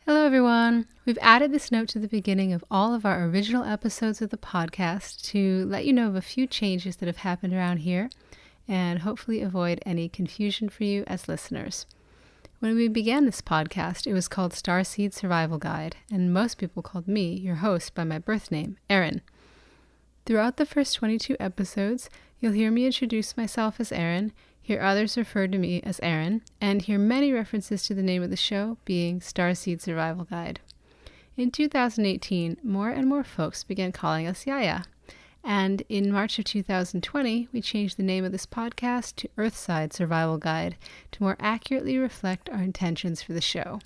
Hello, everyone. We've added this note to the beginning of all of our original episodes of the podcast to let you know of a few changes that have happened around here and hopefully avoid any confusion for you as listeners. When we began this podcast, it was called Starseed Survival Guide, and most people called me, your host, by my birth name, Erin. Throughout the first 22 episodes, you'll hear me introduce myself as Erin, hear others refer to me as Erin, and hear many references to the name of the show being Starseed Survival Guide. In 2018, more and more folks began calling us Yaya, and in March of 2020, we changed the name of this podcast to Earthside Survival Guide to more accurately reflect our intentions for the show.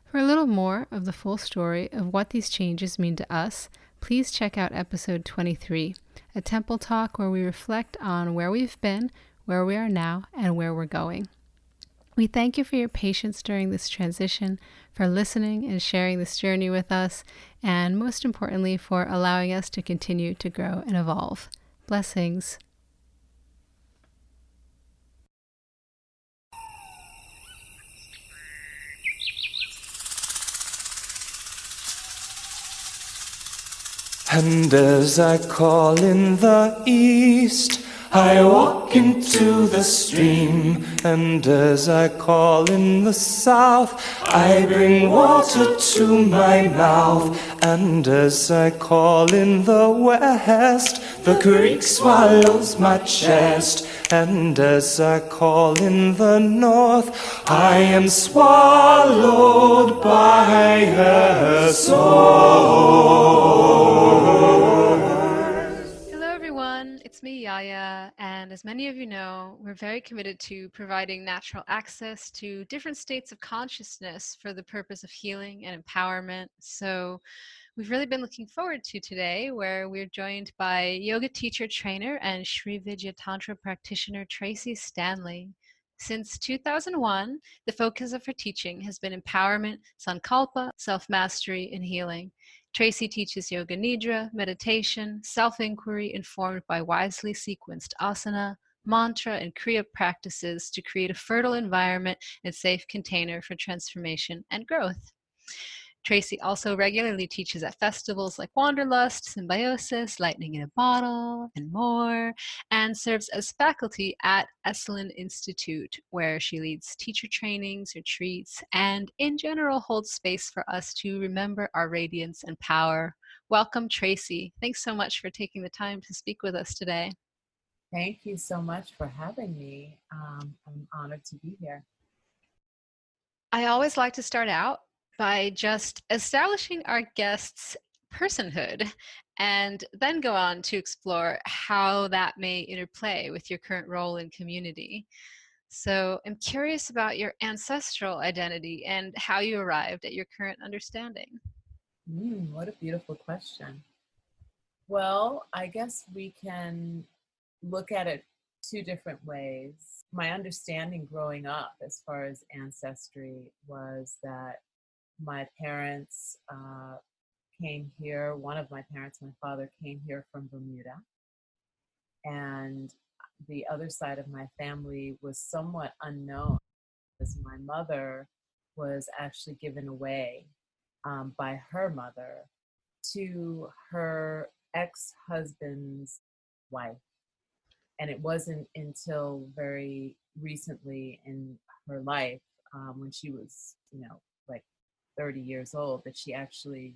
For a little more of the full story of what these changes mean to us, please check out episode 23, a temple talk where we reflect on where we've been, where we are now, and where we're going. We thank you for your patience during this transition, for listening and sharing this journey with us, and most importantly, for allowing us to continue to grow and evolve. Blessings. And as I call in the east, I walk into the stream. And as I call in the south, I bring water to my mouth. And as I call in the west, the creek swallows my chest. And as I call in the north, I am swallowed by her soul. It's me, Yaya, and as many of you know, we're very committed to providing natural access to different states of consciousness for the purpose of healing and empowerment. So we've really been looking forward to today, where we're joined by yoga teacher, trainer, and Sri Vidya Tantra practitioner Tracee Stanley. Since 2001, the focus of her teaching has been empowerment, sankalpa, self-mastery, and healing. Tracey teaches Yoga Nidra, meditation, self-inquiry informed by wisely sequenced asana, mantra, and kriya practices to create a fertile environment and safe container for transformation and growth. Tracey also regularly teaches at festivals like Wanderlust, Symbiosis, Lightning in a Bottle, and more, and serves as faculty at Esalen Institute, where she leads teacher trainings, retreats, and in general holds space for us to remember our radiance and power. Welcome, Tracey. Thanks so much for taking the time to speak with us today. Thank you so much for having me. I'm honored to be here. I always like to start out by just establishing our guests' personhood and then go on to explore how that may interplay with your current role in community. So I'm curious about your ancestral identity and how you arrived at your current understanding. What a beautiful question. Well, I guess we can look at it two different ways. My understanding growing up as far as ancestry was that my parents came here. One of my parents, my father, came here from Bermuda. And the other side of my family was somewhat unknown, because my mother was actually given away by her mother to her ex-husband's wife. And it wasn't until very recently in her life, when she was, like 30 years old, that she actually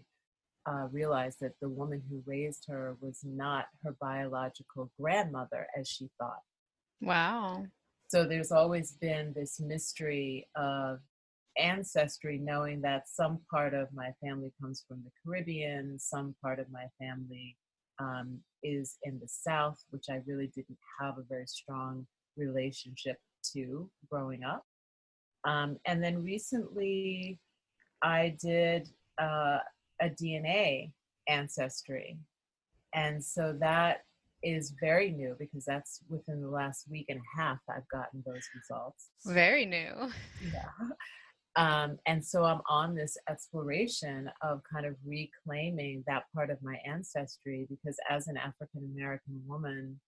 realized that the woman who raised her was not her biological grandmother as she thought. Wow. So there's always been this mystery of ancestry, knowing that some part of my family comes from the Caribbean, some part of my family is in the South, which I really didn't have a very strong relationship to growing up. And then recently I did a DNA ancestry. And so that is very new, because that's within the last week and a half I've gotten those results. Very new. Yeah. And so I'm on this exploration of kind of reclaiming that part of my ancestry, because as an African American woman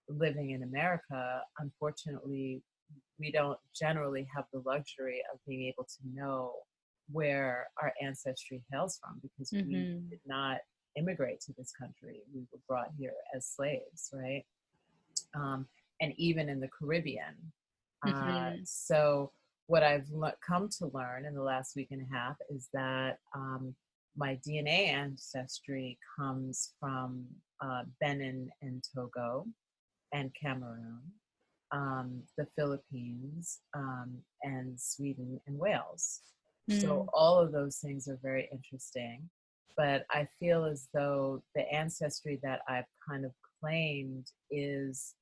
living in America, unfortunately, we don't generally have the luxury of being able to know where our ancestry hails from, because we did not immigrate to this country. We were brought here as slaves, right? And even in the Caribbean. So what I've come to learn in the last week and a half is that my DNA ancestry comes from Benin and Togo and Cameroon, the Philippines, and Sweden and Wales. So all of those things are very interesting. But I feel as though the ancestry that I've kind of claimed is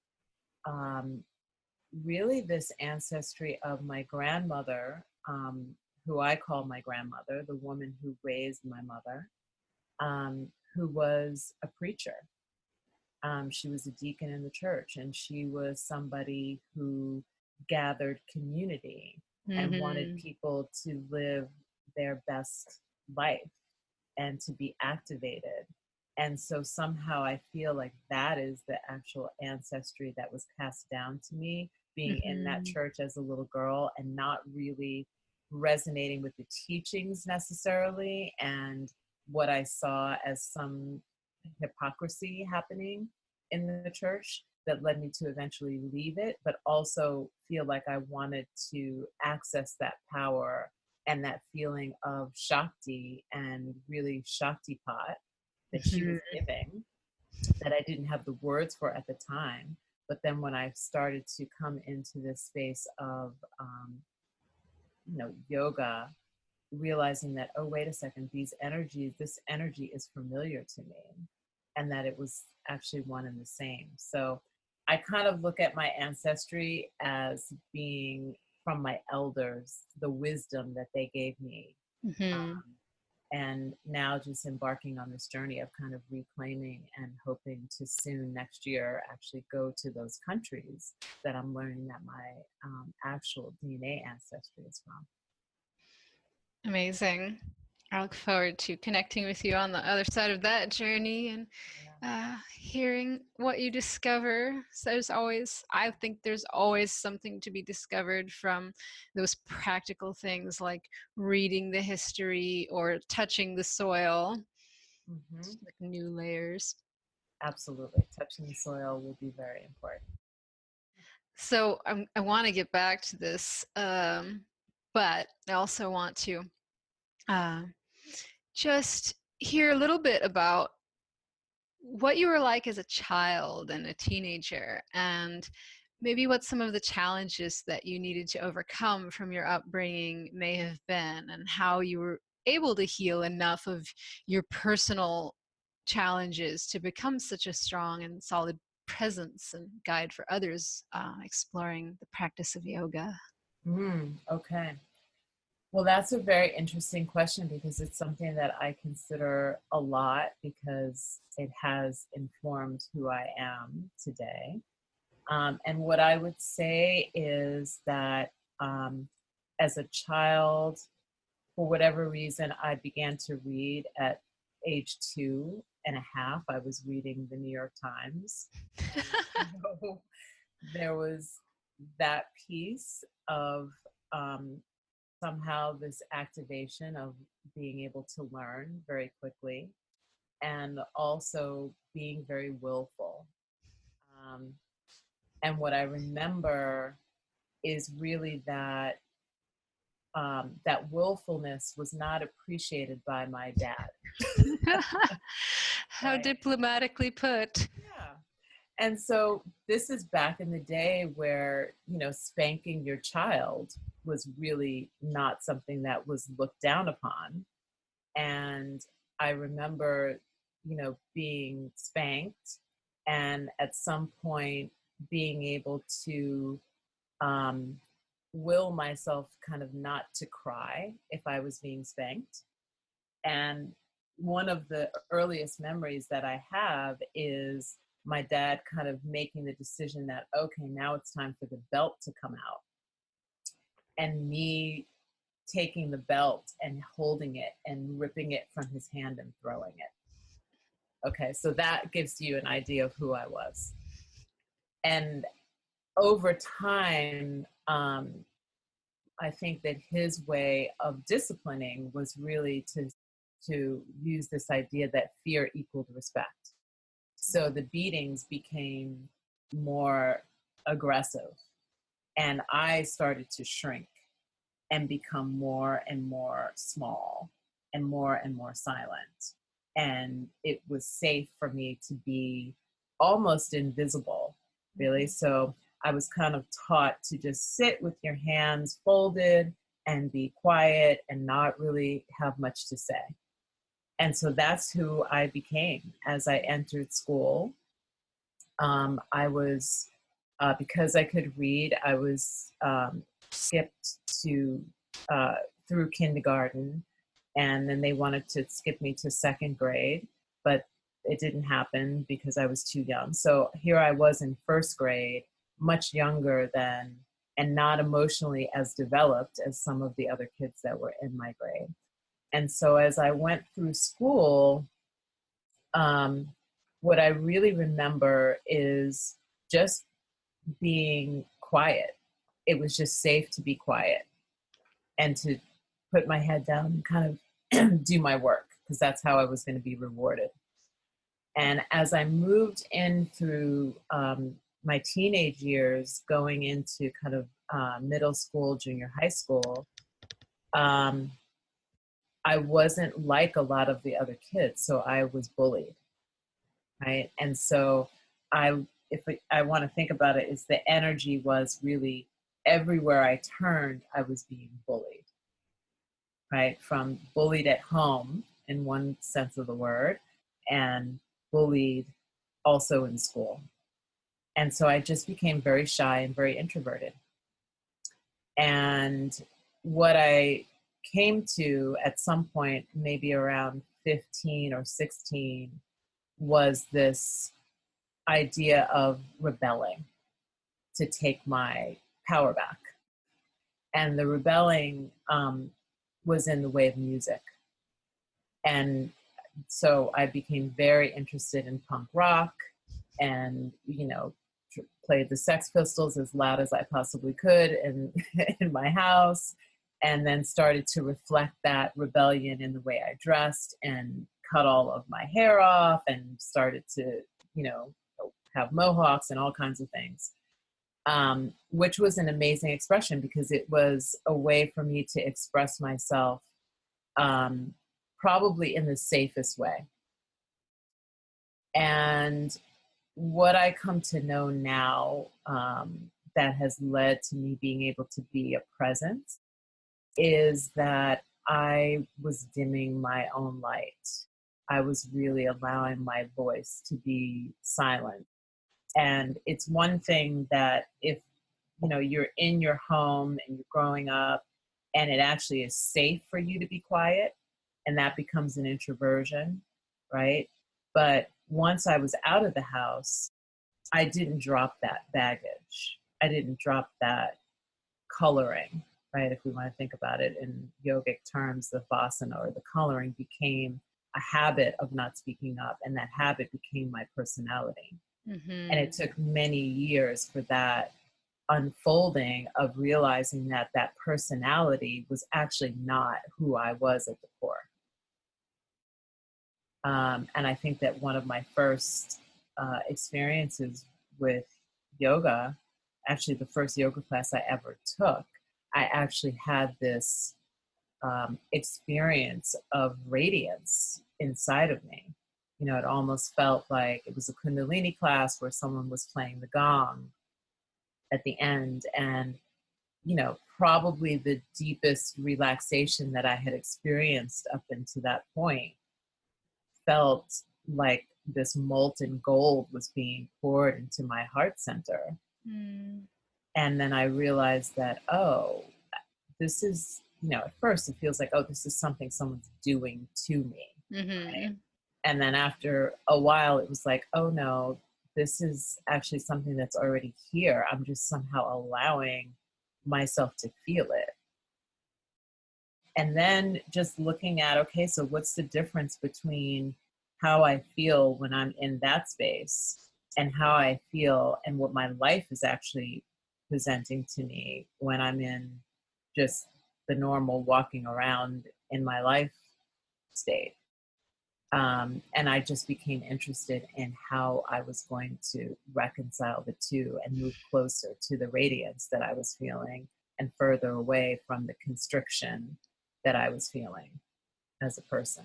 really this ancestry of my grandmother, who I call my grandmother, the woman who raised my mother, who was a preacher. She was a deacon in the church, and she was somebody who gathered community and wanted people to live their best life and to be activated. And so somehow I feel like that is the actual ancestry that was passed down to me, being in that church as a little girl and not really resonating with the teachings necessarily, and what I saw as some hypocrisy happening in the church that led me to eventually leave it, but also feel like I wanted to access that power and that feeling of Shakti and really Shaktipat that she was giving, that I didn't have the words for at the time. But then when I started to come into this space of, yoga, realizing that, oh, wait a second, this energy is familiar to me, and that it was actually one and the same. So I kind of look at my ancestry as being from my elders, the wisdom that they gave me. And now just embarking on this journey of kind of reclaiming and hoping to soon next year actually go to those countries that I'm learning that my actual DNA ancestry is from. Amazing. I look forward to connecting with you on the other side of that journey and hearing what you discover. So I think there's always something to be discovered from those practical things like reading the history or touching the soil, like new layers. Absolutely. Touching the soil will be very important. So I want to get back to this, but I also want to just hear a little bit about what you were like as a child and a teenager, and maybe what some of the challenges that you needed to overcome from your upbringing may have been, and how you were able to heal enough of your personal challenges to become such a strong and solid presence and guide for others exploring the practice of yoga. Okay. Well, that's a very interesting question, because it's something that I consider a lot, because it has informed who I am today. And what I would say is that as a child, for whatever reason, I began to read at age 2.5. I was reading the New York Times. So there was that piece of somehow this activation of being able to learn very quickly, and also being very willful. And what I remember is really that that willfulness was not appreciated by my dad. How diplomatically put. Yeah. And so this is back in the day where, spanking your child was really not something that was looked down upon. And I remember, being spanked, and at some point being able to will myself kind of not to cry if I was being spanked. And one of the earliest memories that I have is my dad kind of making the decision that, okay, now it's time for the belt to come out. And me taking the belt and holding it and ripping it from his hand and throwing it. Okay, so that gives you an idea of who I was. And over time, I think that his way of disciplining was really to use this idea that fear equaled respect. So the beatings became more aggressive, and I started to shrink and become more and more small and more silent. And it was safe for me to be almost invisible, really. So I was kind of taught to just sit with your hands folded and be quiet and not really have much to say. And so that's who I became as I entered school. I was, because I could read, I was skipped to through kindergarten, and then they wanted to skip me to second grade, but it didn't happen because I was too young. So here I was in first grade, much younger than, and not emotionally as developed as some of the other kids that were in my grade. And so as I went through school, what I really remember is just being quiet. It was just safe to be quiet and to put my head down and kind of do my work, because that's how I was going to be rewarded. And as I moved in through my teenage years, going into kind of middle school, junior high school, I wasn't like a lot of the other kids, so I was bullied, right? And so if I want to think about it, is the energy was really everywhere I turned, I was being bullied, right? From bullied at home in one sense of the word, and bullied also in school. And so I just became very shy and very introverted. And what I came to at some point, maybe around 15 or 16, was this idea of rebelling to take my power back. And the rebelling was in the way of music. And so I became very interested in punk rock and, played the Sex Pistols as loud as I possibly could in my house, and then started to reflect that rebellion in the way I dressed and cut all of my hair off and started to, have mohawks and all kinds of things, which was an amazing expression because it was a way for me to express myself probably in the safest way. And what I come to know now that has led to me being able to be a presence is that I was dimming my own light. I was really allowing my voice to be silent. And it's one thing that if, you're in your home and you're growing up and it actually is safe for you to be quiet, and that becomes an introversion, right? But once I was out of the house, I didn't drop that baggage. I didn't drop that coloring, right? If we want to think about it in yogic terms, the vasana or the coloring became a habit of not speaking up, and that habit became my personality. Mm-hmm. And it took many years for that unfolding of realizing that that personality was actually not who I was at the core. And I think that one of my first experiences with yoga, actually the first yoga class I ever took, I actually had this experience of radiance inside of me. It almost felt like it was a Kundalini class where someone was playing the gong at the end. And, probably the deepest relaxation that I had experienced up until that point felt like this molten gold was being poured into my heart center. Mm. And then I realized that, this is, at first it feels like, this is something someone's doing to me. Mm-hmm. Right? And then after a while, it was like, oh no, this is actually something that's already here. I'm just somehow allowing myself to feel it. And then just looking at, okay, so what's the difference between how I feel when I'm in that space and how I feel and what my life is actually presenting to me when I'm in just the normal walking around in my life state. And I just became interested in how I was going to reconcile the two and move closer to the radiance that I was feeling and further away from the constriction that I was feeling as a person.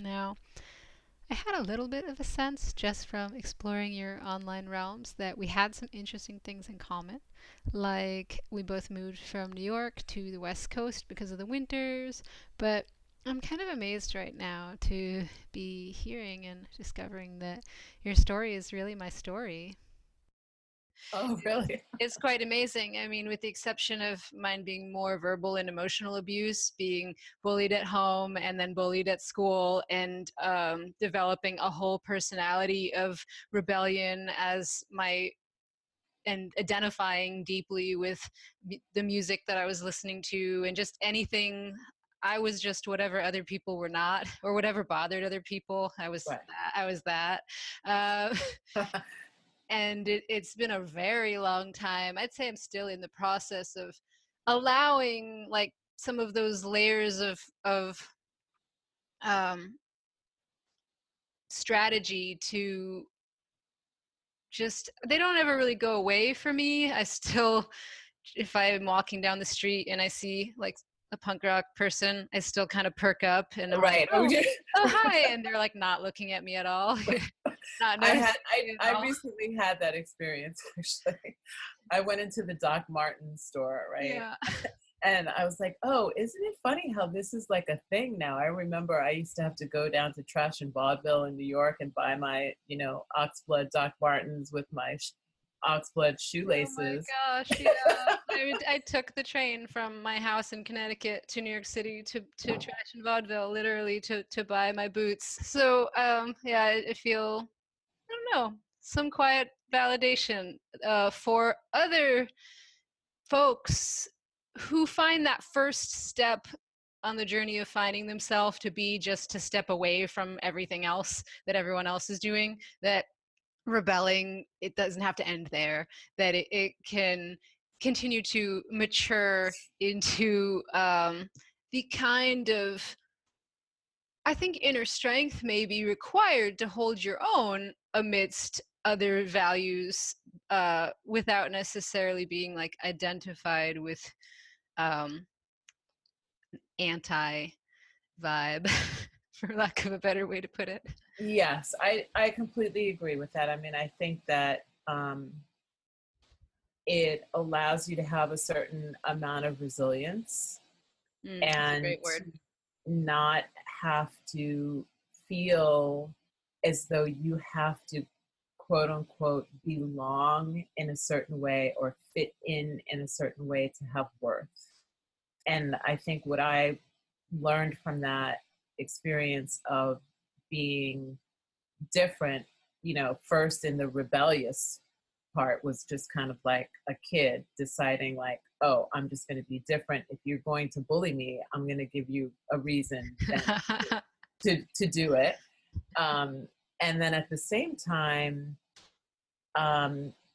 Now, I had a little bit of a sense just from exploring your online realms that we had some interesting things in common. Like we both moved from New York to the West Coast because of the winters, but I'm kind of amazed right now to be hearing and discovering that your story is really my story. Oh, really? It's quite amazing. I mean, with the exception of mine being more verbal and emotional abuse, being bullied at home and then bullied at school, and developing a whole personality of rebellion and identifying deeply with the music that I was listening to, and just anything. I was just whatever other people were not, or whatever bothered other people. Right. I was that. And it's been a very long time. I'd say I'm still in the process of allowing like some of those layers of strategy to just, they don't ever really go away for me. I still, if I'm walking down the street and I see like a punk rock person, I still kind of perk up and I'm Right. like, oh hi, and they're like not looking at me at all. Not I recently had that experience, actually. I went into the Doc Martens store, right? Yeah. And I was like, oh, isn't it funny how this is like a thing now? I remember I used to have to go down to Trash and Vaudeville in New York and buy my, oxblood Doc Martens with my oxblood shoelaces. Oh my gosh, yeah. I took the train from my house in Connecticut to New York City to Trash and Vaudeville, literally to buy my boots. So yeah, I feel, I don't know, some quiet validation for other folks who find that first step on the journey of finding themselves to be just to step away from everything else that everyone else is doing, that rebelling, it doesn't have to end there, that it can continue to mature into the kind of, I think, inner strength may be required to hold your own amidst other values without necessarily being like identified with anti vibe, for lack of a better way to put it. Yes, I completely agree with that. I mean, I think that it allows you to have a certain amount of resilience That's a and great word. not have to feel as though you have to, quote unquote, belong in a certain way or fit in a certain way to have worth. And I think what I learned from that experience of being different, first in the rebellious part was just kind of like a kid deciding like, oh, I'm just going to be different. If you're going to bully me, I'm going to give you a reason to do it. And then at the same time,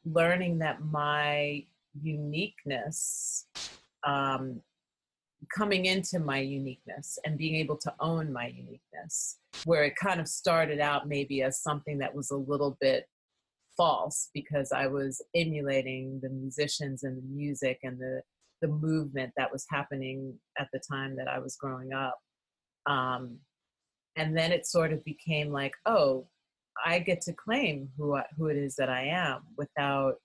learning that my uniqueness, coming into my uniqueness and being able to own my uniqueness, where it kind of started out maybe as something that was a little bit false because I was emulating the musicians and the music and the movement that was happening at the time that I was growing up. And then it sort of became like, oh, I get to claim who it is that I am without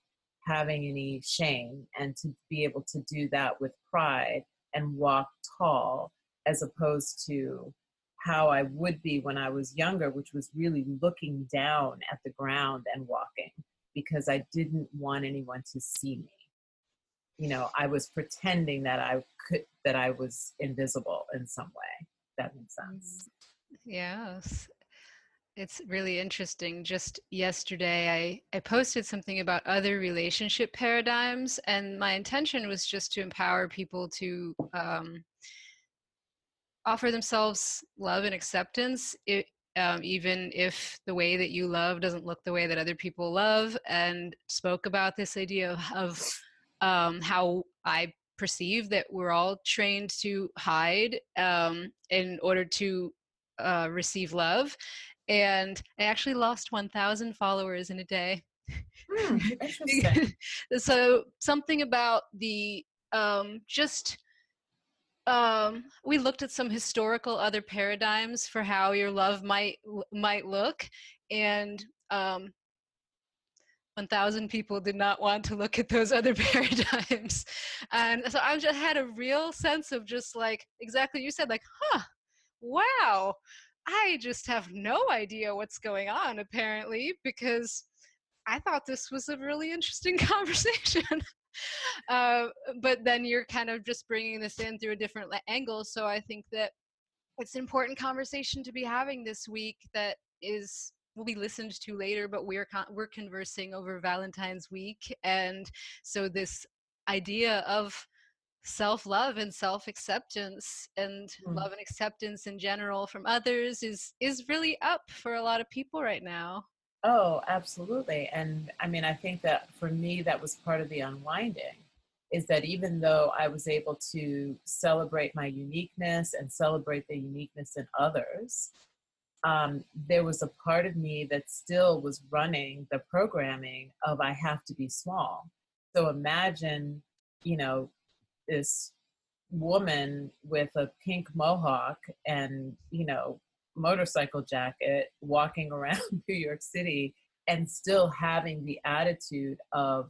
having any shame, and to be able to do that with pride and walk tall, as opposed to how I would be when I was younger, which was really looking down at the ground and walking because I didn't want anyone to see me. I was pretending that I was invisible in some way. That makes sense. Yes. It's really interesting. Just yesterday, I posted something about other relationship paradigms, and my intention was just to empower people to offer themselves love and acceptance even if the way that you love doesn't look the way that other people love, and spoke about this idea of how I perceive that we're all trained to hide in order to receive love. And I actually lost 1,000 followers in a day. Interesting. So something about the we looked at some historical other paradigms for how your love might look, and 1,000 people did not want to look at those other paradigms. And so I just had a real sense of just like exactly you said, like, wow, I just have no idea what's going on apparently, because I thought this was a really interesting conversation. But then you're kind of just bringing this in through a different angle. So I think that it's an important conversation to be having this week that will be listened to later, but we're conversing over Valentine's week. And so this idea of self-love and self-acceptance and love and acceptance in general from others is really up for a lot of people right now. Oh, absolutely. And I mean, I think that for me, that was part of the unwinding, is that even though I was able to celebrate my uniqueness and celebrate the uniqueness in others, there was a part of me that still was running the programming of I have to be small. So imagine, this woman with a pink mohawk and, motorcycle jacket walking around New York City and still having the attitude of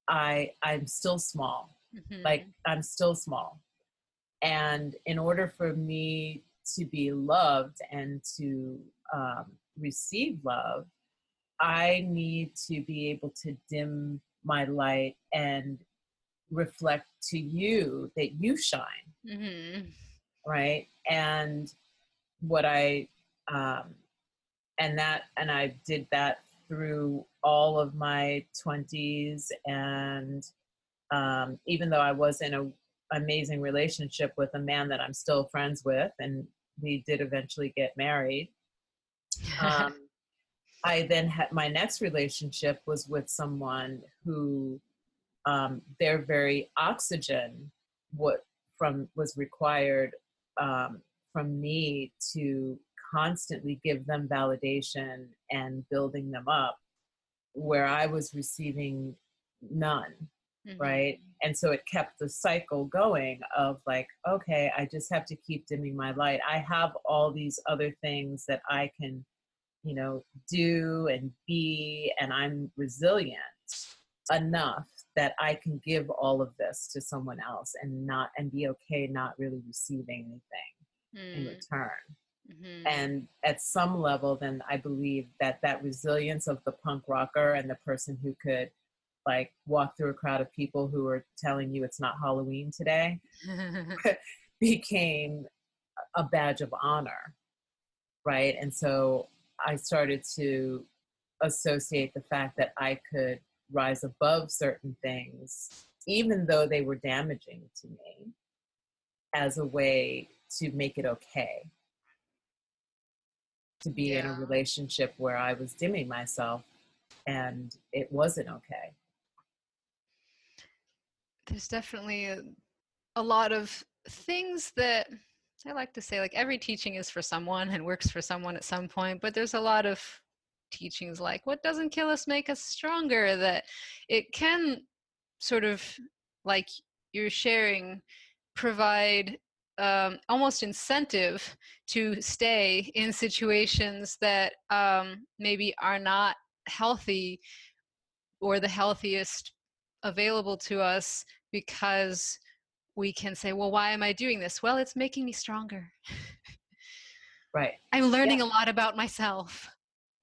I'm still small. Mm-hmm. Like I'm still small. And in order for me to be loved and to receive love, I need to be able to dim my light and reflect to you that you shine. Mm-hmm. Right. And what I did that through all of my 20s, and even though I was in an amazing relationship with a man that I'm still friends with, and we did eventually get married, I then had my next relationship was with someone who their very oxygen was required from me to constantly give them validation and building them up, where I was receiving none. Mm-hmm. Right. And so it kept the cycle going of like, okay, I just have to keep dimming my light. I have all these other things that I can, do and be, and I'm resilient enough that I can give all of this to someone else and be okay not really receiving anything in return. Mm-hmm. And at some level, then I believe that resilience of the punk rocker and the person who could like walk through a crowd of people who are telling you it's not Halloween today became a badge of honor. Right. And so I started to associate the fact that I could rise above certain things, even though they were damaging to me, as a way to make it okay to be in a relationship where I was dimming myself and it wasn't okay. There's definitely a lot of things that I like to say, like every teaching is for someone and works for someone at some point, but there's a lot of teachings like what doesn't kill us make us stronger, that it can sort of, like you're sharing, provide almost incentive to stay in situations that maybe are not healthy or the healthiest available to us, because we can say, well, why am I doing this? Well, it's making me stronger. Right. I'm learning a lot about myself.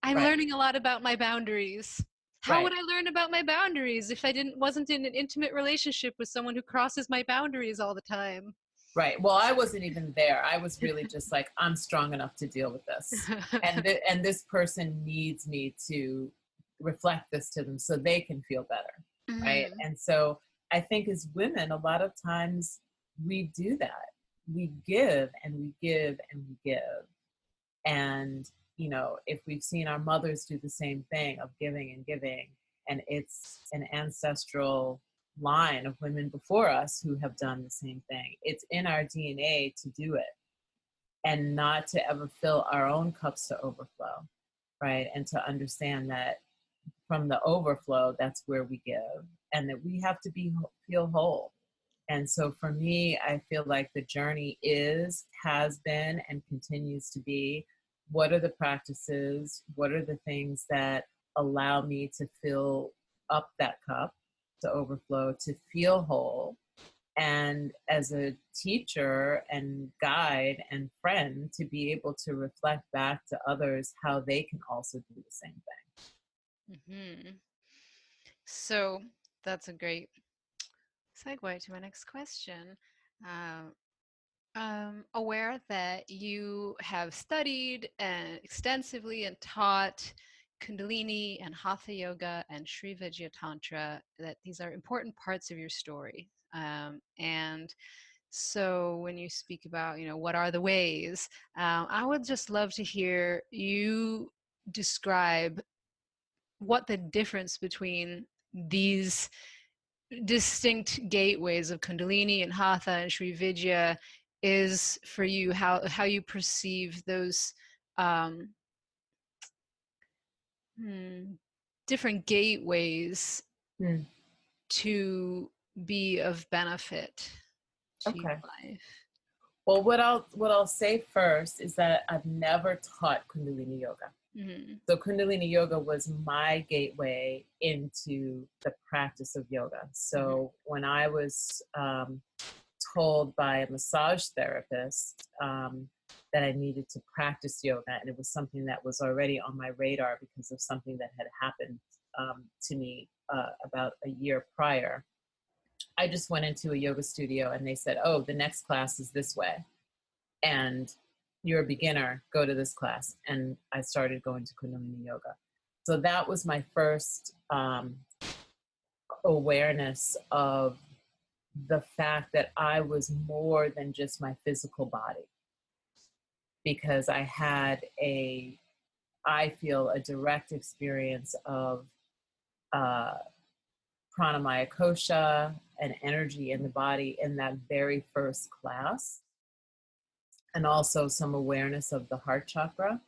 I'm learning a lot about my boundaries. How would I learn about my boundaries if I wasn't in an intimate relationship with someone who crosses my boundaries all the time? Right. Well, I wasn't even there. I was really just like, I'm strong enough to deal with this. And this person needs me to reflect this to them so they can feel better. Mm-hmm. Right. And so I think as women, a lot of times we do that. We give and we give and we give. And, you know, if we've seen our mothers do the same thing of giving and giving, and it's an ancestral line of women before us who have done the same thing, it's in our DNA to do it and not to ever fill our own cups to overflow, right? And to understand that from the overflow, that's where we give, and that we have to feel whole. And so for me, I feel like the journey has been, and continues to be, what are the practices? What are the things that allow me to fill up that cup to overflow, to feel whole? And as a teacher and guide and friend, to be able to reflect back to others how they can also do the same thing. Mm-hmm. So that's a great segue to my next question. Aware that you have studied extensively and taught Kundalini and Hatha Yoga and Sri Vidya Tantra, that these are important parts of your story. And so when you speak about, you know, what are the ways, I would just love to hear you describe what the difference between these distinct gateways of Kundalini and Hatha and Sri Vidya is for you, how you perceive those different gateways to be of benefit to your life. Well, what I'll say first is that I've never taught Kundalini Yoga. Mm-hmm. So Kundalini Yoga was my gateway into the practice of yoga. So when I was told by a massage therapist that I needed to practice yoga, and it was something that was already on my radar because of something that had happened to me about a year prior, I just went into a yoga studio and they said, oh, the next class is this way, and you're a beginner, go to this class. And I started going to Kundalini Yoga. So that was my first awareness of the fact that I was more than just my physical body, because I had I feel a direct experience of pranamaya kosha and energy in the body in that very first class, and also some awareness of the heart chakra.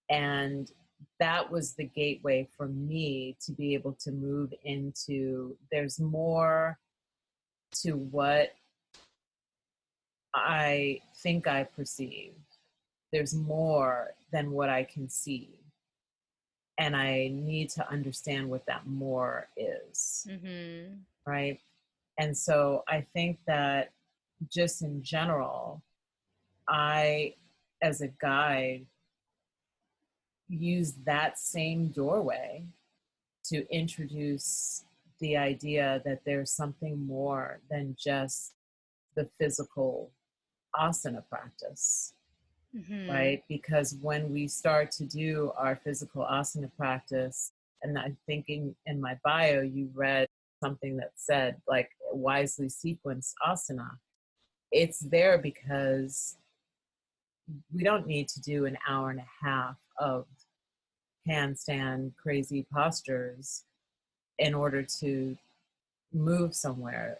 And that was the gateway for me to be able to move into, there's more to what I think I perceive. There's more than what I can see. And I need to understand what that more is. Mm-hmm. Right? And so I think that just in general, I, as a guide, use that same doorway to introduce the idea that there's something more than just the physical asana practice, right? Because when we start to do our physical asana practice, and I'm thinking in my bio, you read something that said, like, wisely sequenced asana. It's there because we don't need to do an hour and a half of handstand crazy postures in order to move somewhere.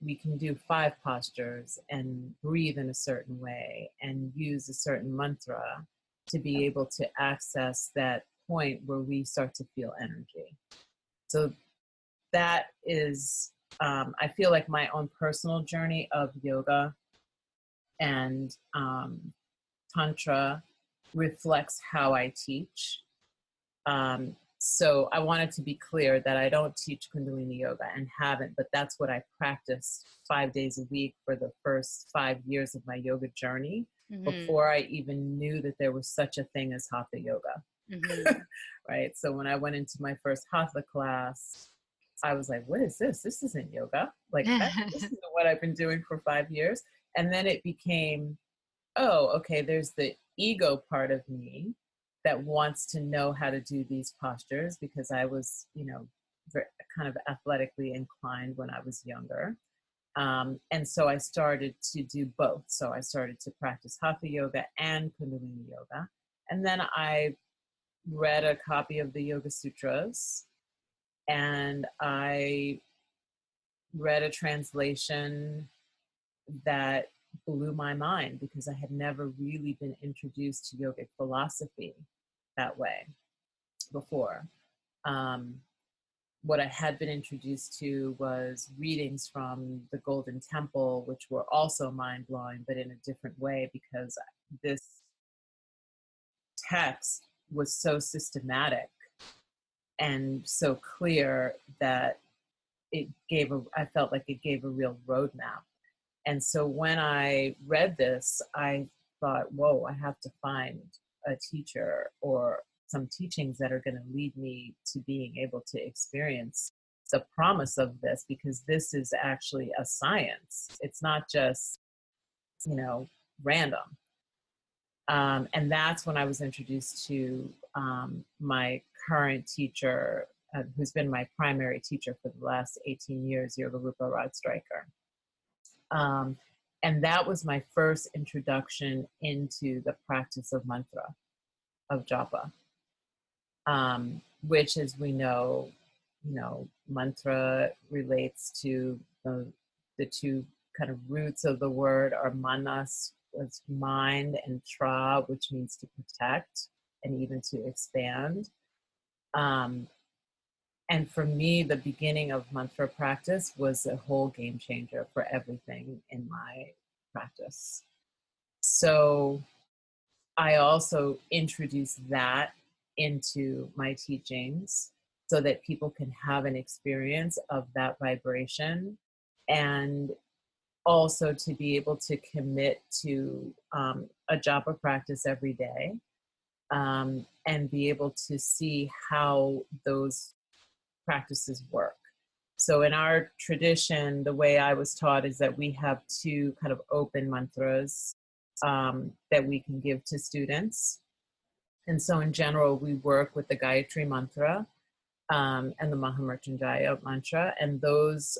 We can do 5 postures and breathe in a certain way and use a certain mantra to be able to access that point where we start to feel energy. So that is, I feel like my own personal journey of yoga and Tantra reflects how I teach. So I wanted to be clear that I don't teach Kundalini Yoga and haven't, but that's what I practiced 5 days a week for the first 5 years of my yoga journey, before I even knew that there was such a thing as Hatha Yoga. Right? So when I went into my first Hatha class, I was like, what is this? This isn't yoga. Like, this isn't what I've been doing for 5 years. And then it became, oh, okay, there's the ego part of me that wants to know how to do these postures, because I was, very, kind of athletically inclined when I was younger. And so I started to do both. So I started to practice Hatha Yoga and Kundalini Yoga. And then I read a copy of the Yoga Sutras, and I read a translation that blew my mind because I had never really been introduced to yogic philosophy that way before. What I had been introduced to was readings from the Golden Temple, which were also mind-blowing, but in a different way, because this text was so systematic and so clear that I felt like it gave a real roadmap. And so when I read this, I thought, whoa, I have to find a teacher or some teachings that are going to lead me to being able to experience the promise of this, because this is actually a science. It's not just, random. And that's when I was introduced to my current teacher, who's been my primary teacher for the last 18 years, Yoga Rupa Rod Stryker. And that was my first introduction into the practice of mantra, of japa, which, as we know, mantra relates to the two kind of roots of the word are manas, was mind, and tra, which means to protect and even to expand. And for me, the beginning of mantra practice was a whole game changer for everything in my practice. So I also introduced that into my teachings so that people can have an experience of that vibration, and also to be able to commit to a japa practice every day, and be able to see how those practices work. So in our tradition, the way I was taught is that we have two kind of open mantras that we can give to students. And so in general, we work with the Gayatri mantra and the Mahamrityunjaya mantra. And those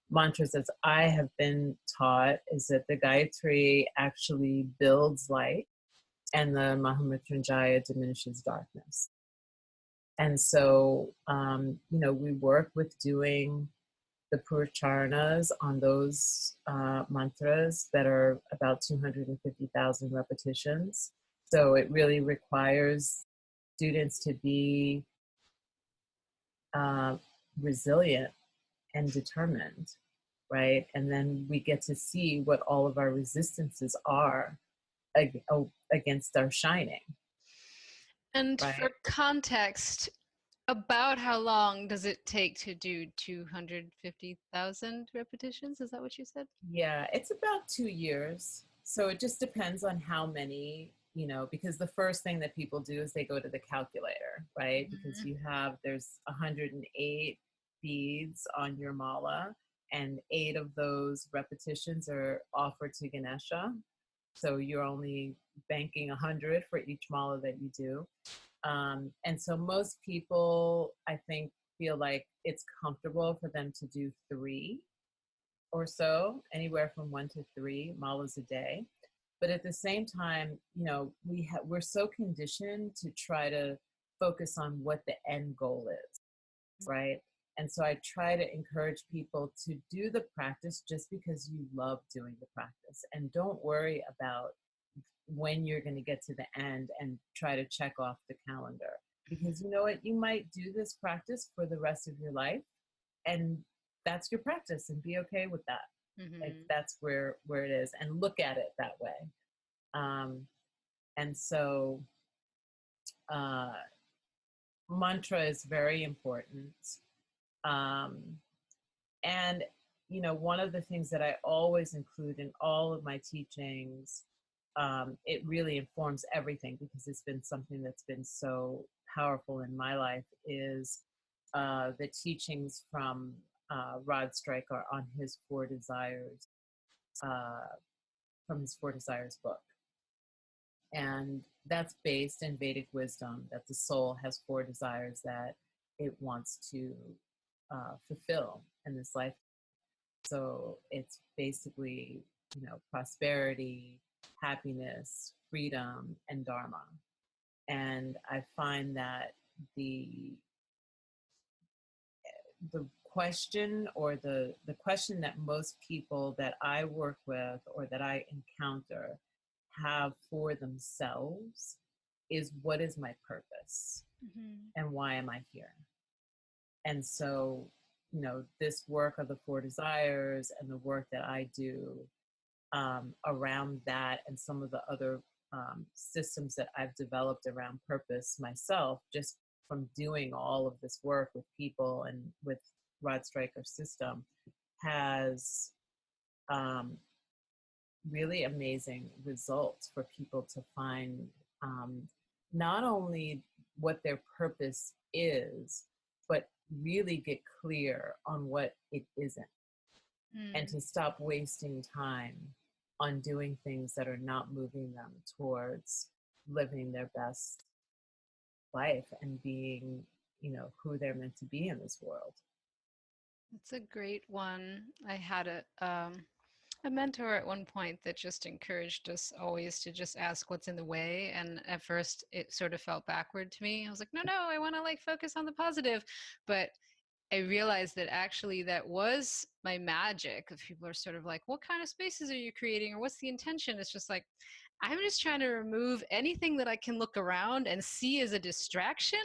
mantras, as I have been taught, is that the Gayatri actually builds light and the Mahamrityunjaya diminishes darkness. And so, we work with doing the purcharanas on those mantras that are about 250,000 repetitions. So it really requires students to be resilient and determined, right? And then we get to see what all of our resistances are against our shining. And right? for context, about how long does it take to do 250,000 repetitions? Is that what you said? Yeah, it's about 2 years. So it just depends on how many, because the first thing that people do is they go to the calculator, right? Because there's 108 beads on your mala, and 8 of those repetitions are offered to Ganesha. So you're only banking 100 for each mala that you do. And so most people, I think, feel like it's comfortable for them to do 3 or so, anywhere from 1 to 3 malas a day. But at the same time, we're so conditioned to try to focus on what the end goal is, right? And so I try to encourage people to do the practice just because you love doing the practice, and don't worry about when you're going to get to the end and try to check off the calendar, because you know what, you might do this practice for the rest of your life, and that's your practice, and be okay with that. Like, that's where it is, and look at it that way. And so mantra is very important. And one of the things that I always include in all of my teachings, it really informs everything, because it's been something that's been so powerful in my life, is the teachings from Rod Stryker on his 4 desires, from his 4 desires book. And that's based in Vedic wisdom, that the soul has 4 desires that it wants to fulfill in this life. So it's basically, prosperity, happiness, freedom, and dharma. And I find that the question, or the question that most people that I work with or that I encounter have for themselves is, what is my purpose? And why am I here? And so, this work of the four desires and the work that I do around that, and some of the other systems that I've developed around purpose myself, just from doing all of this work with people and with Rod Stryker's system, has really amazing results for people to find not only what their purpose is, but really get clear on what it isn't, and to stop wasting time on doing things that are not moving them towards living their best life and being, who they're meant to be in this world. That's a great one. I had a mentor at one point that just encouraged us always to just ask what's in the way. And at first it sort of felt backward to me. I was like, no, I want to focus on the positive. But I realized that actually that was my magic. If people are sort of like, what kind of spaces are you creating, or what's the intention? It's just like, I'm just trying to remove anything that I can look around and see as a distraction,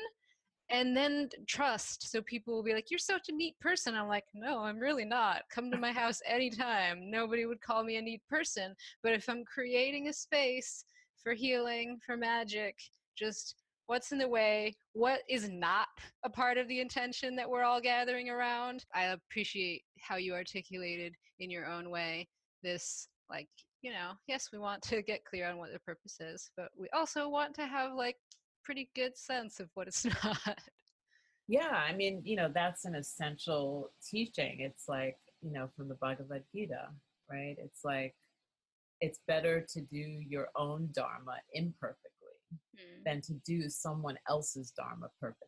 and then trust. So people will be like, you're such a neat person. I'm like, no, I'm really not. Come to my house anytime. Nobody would call me a neat person. But if I'm creating a space for healing, for magic, just what's in the way, what is not a part of the intention that we're all gathering around. I appreciate how you articulated in your own way this, yes, we want to get clear on what the purpose is, but we also want to have pretty good sense of what it's not. Yeah, I mean, that's an essential teaching. It's from the Bhagavad Gita, right? It's it's better to do your own dharma imperfectly than to do someone else's dharma perfectly.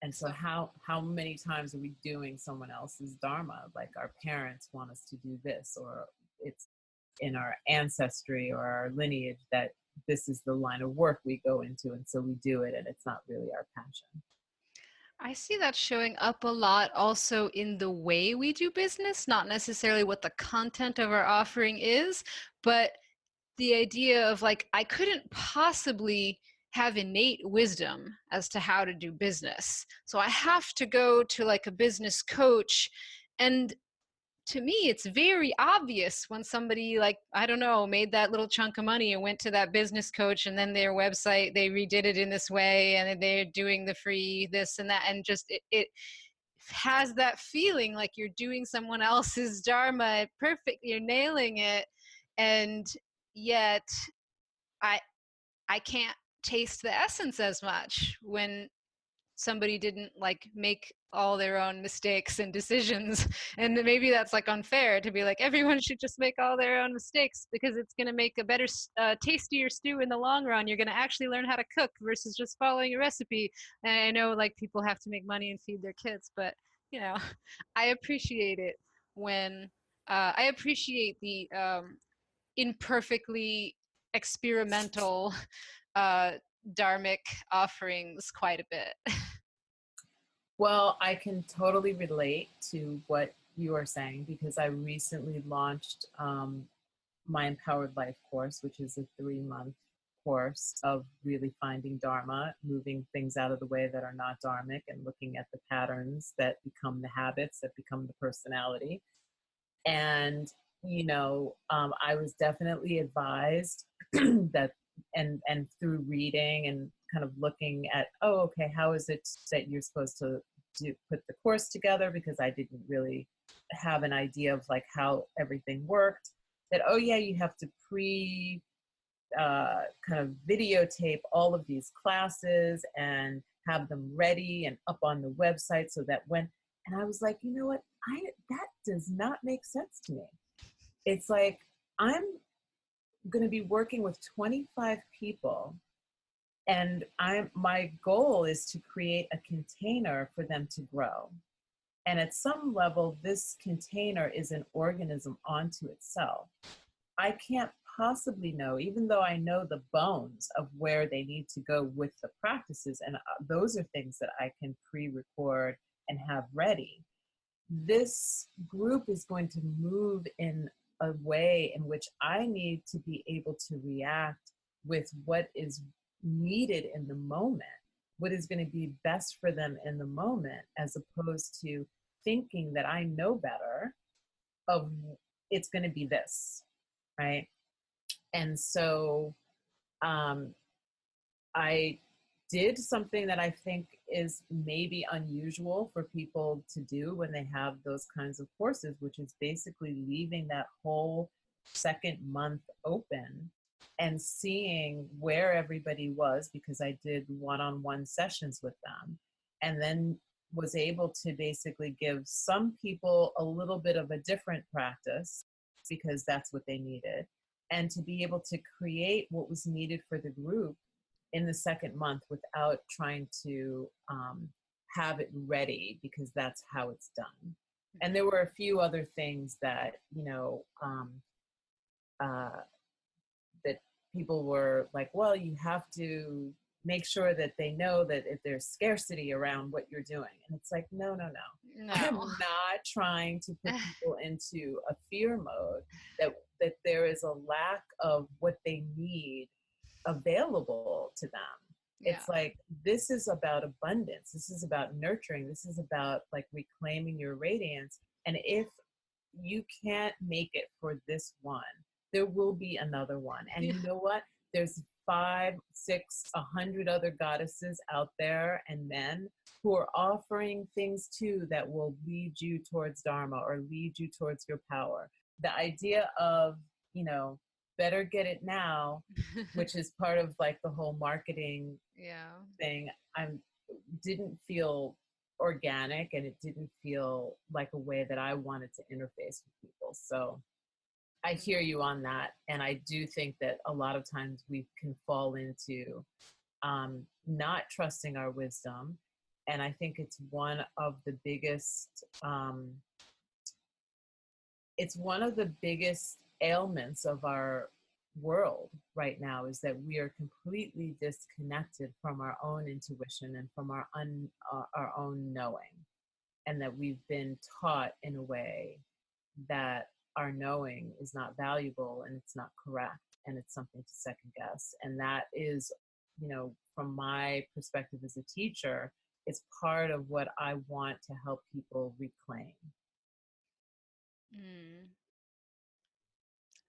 And so how many times are we doing someone else's dharma? Like, our parents want us to do this, or it's in our ancestry or our lineage that this is the line of work we go into, and so we do it, and it's not really our passion. I see that showing up a lot also in the way we do business, not necessarily what the content of our offering is, but the idea of I couldn't possibly have innate wisdom as to how to do business. So I have to go to a business coach. And to me, it's very obvious when somebody I don't know, made that little chunk of money and went to that business coach, and then their website, they redid it in this way, and they're doing the free this and that, and just it has that feeling like you're doing someone else's dharma perfect, you're nailing it, and yet I can't taste the essence as much when somebody didn't make all their own mistakes and decisions. And maybe that's unfair to be everyone should just make all their own mistakes, because it's going to make a better tastier stew in the long run. You're going to actually learn how to cook versus just following a recipe. And I know people have to make money and feed their kids, but I appreciate it when I appreciate the imperfectly experimental dharmic offerings quite a bit. Well, I can totally relate to what you are saying, because I recently launched my Empowered Life course, which is a 3-month course of really finding dharma, moving things out of the way that are not dharmic, and looking at the patterns that become the habits, that become the personality. And I was definitely advised that, and through reading and kind of looking at, oh, okay, how is it that you're supposed to put the course together, because I didn't really have an idea of how everything worked. That, oh yeah, you have to kind of videotape all of these classes and have them ready and up on the website, so that when, and I was like, you know what, that does not make sense to me. It's I'm going to be working with 25 people, and my goal is to create a container for them to grow. And at some level, this container is an organism onto itself. I can't possibly know, even though I know the bones of where they need to go with the practices, and those are things that I can pre-record and have ready. This group is going to move in a way in which I need to be able to react with what is needed in the moment, what is going to be best for them in the moment, as opposed to thinking that I know better of it's going to be this, right? And so I did something that I think is maybe unusual for people to do when they have those kinds of courses, which is basically leaving that whole second month open and seeing where everybody was, because I did one-on-one sessions with them, and then was able to basically give some people a little bit of a different practice because that's what they needed, and to be able to create what was needed for the group in the second month without trying to have it ready, because that's how it's done. And there were a few other things that, that people were like, well, you have to make sure that they know that if there's scarcity around what you're doing. And it's like, no. I'm not trying to put people into a fear mode that there is a lack of what they need available to them. Yeah. It's like, this is about abundance. This is about nurturing. This is about like reclaiming your radiance. And if you can't make it for this one, there will be another one. And you know what? There's 5, 6, 100 other goddesses out there and men who are offering things too that will lead you towards Dharma or lead you towards your power. The idea of, better get it now, which is part of like the whole marketing thing, didn't feel organic, and it didn't feel like a way that I wanted to interface with people. So I hear you on that. And I do think that a lot of times we can fall into not trusting our wisdom. And I think it's one of the biggest, ailments of our world right now, is that we are completely disconnected from our own intuition and from our own knowing, and that we've been taught in a way that our knowing is not valuable and it's not correct, and it's something to second guess. And that is, from my perspective as a teacher, it's part of what I want to help people reclaim.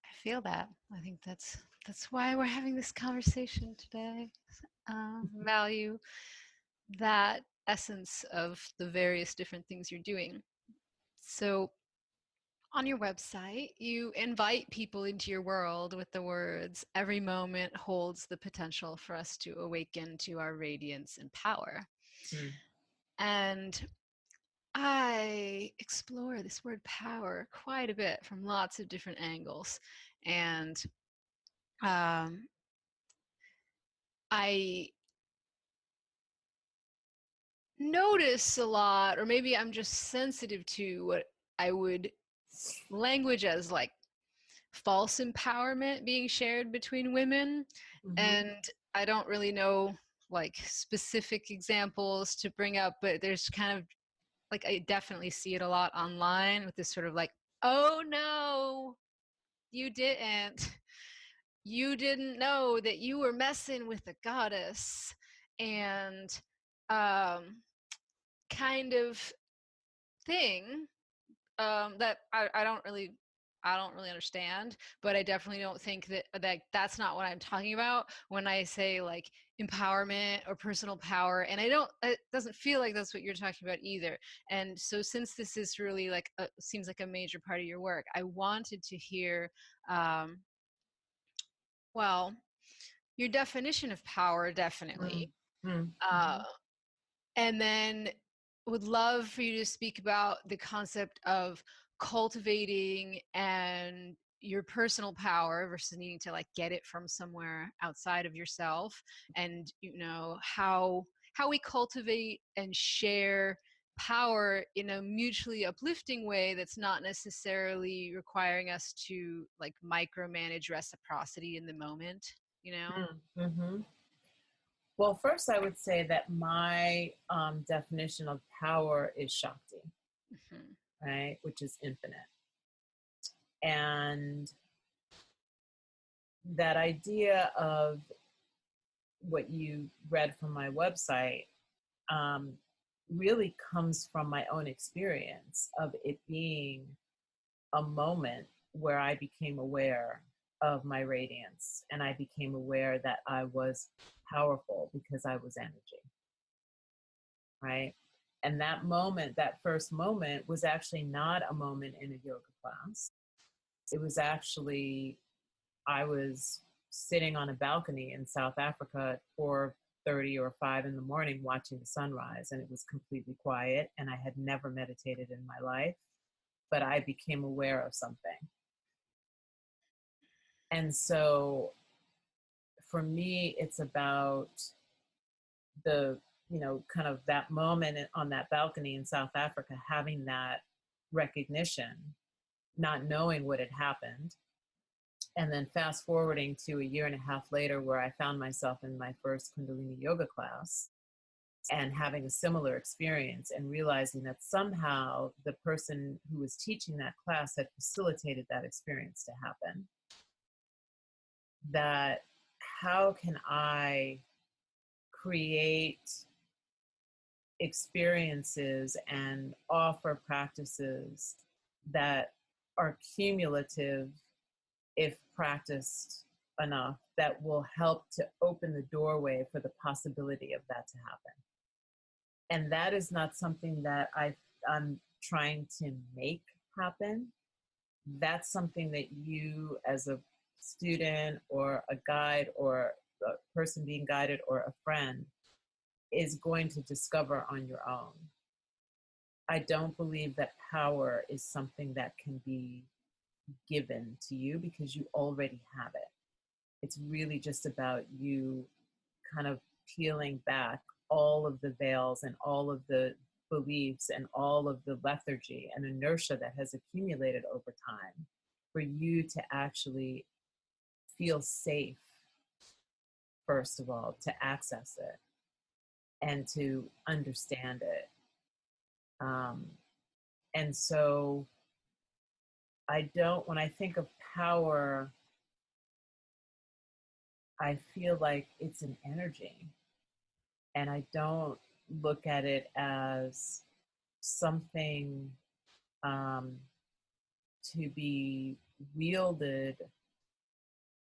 I feel that. I think that's why we're having this conversation today. Value that essence of the various different things you're doing. So on your website, you invite people into your world with the words, "Every moment holds the potential for us to awaken to our radiance and power." And I explore this word power quite a bit from lots of different angles. And I notice a lot, or maybe I'm just sensitive to what I would language as like false empowerment being shared between women. And I don't really know like specific examples to bring up, but there's kind of like, I definitely see it a lot online with this sort of like, oh no, you didn't know that you were messing with a goddess, and kind of thing that I don't really understand, but I definitely don't think that that's not what I'm talking about when I say like empowerment or personal power. And it doesn't feel like that's what you're talking about either. And so since this is really like seems like a major part of your work, I wanted to hear, well, your definition of power, definitely. And then would love for you to speak about the concept of cultivating and your personal power versus needing to like get it from somewhere outside of yourself, and how we cultivate and share power in a mutually uplifting way that's not necessarily requiring us to like micromanage reciprocity in the moment, you know? Mm-hmm. Well, first I would say that my definition of power is Shakti, Mm-hmm. right? Which is infinite. And that idea of what you read from my website really comes from my own experience of it being a moment where I became aware of my radiance, and I became aware that I was powerful because I was energy, right? And that moment, that first moment, was actually not a moment in a yoga class. It was actually, I was sitting on a balcony in South Africa at 4:30 or 5 in the morning watching the sunrise, and it was completely quiet, and I had never meditated in my life, but I became aware of something. And so for me, it's about the, kind of that moment on that balcony in South Africa, having that recognition, not knowing what had happened. And then fast forwarding to a year and a half later, where I found myself in my first Kundalini Yoga class and having a similar experience, and realizing that somehow the person who was teaching that class had facilitated that experience to happen. That how can I create experiences and offer practices that are cumulative if practiced enough, that will help to open the doorway for the possibility of that to happen. And that is not something that I'm trying to make happen. That's something that you, as a student or a guide or a person being guided or a friend, is going to discover on your own. I don't believe that power is something that can be given to you, because you already have it. It's really just about you kind of peeling back all of the veils and all of the beliefs and all of the lethargy and inertia that has accumulated over time, for you to actually feel safe, first of all, to access it and to understand it. And so when I think of power, I feel like it's an energy. And I don't look at it as something to be wielded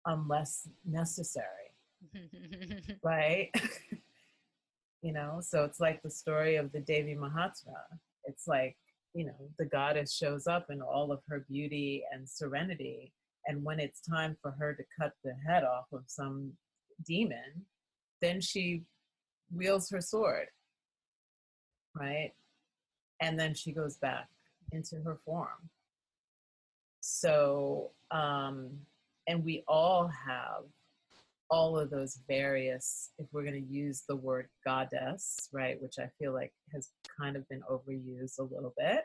unless necessary, right? So it's like the story of the Devi Mahatma. It's like, the goddess shows up in all of her beauty and serenity. And when it's time for her to cut the head off of some demon, then she wields her sword, right? And then she goes back into her form. So, and we all have all of those various, if we're going to use the word goddess, right, which I feel like has kind of been overused a little bit,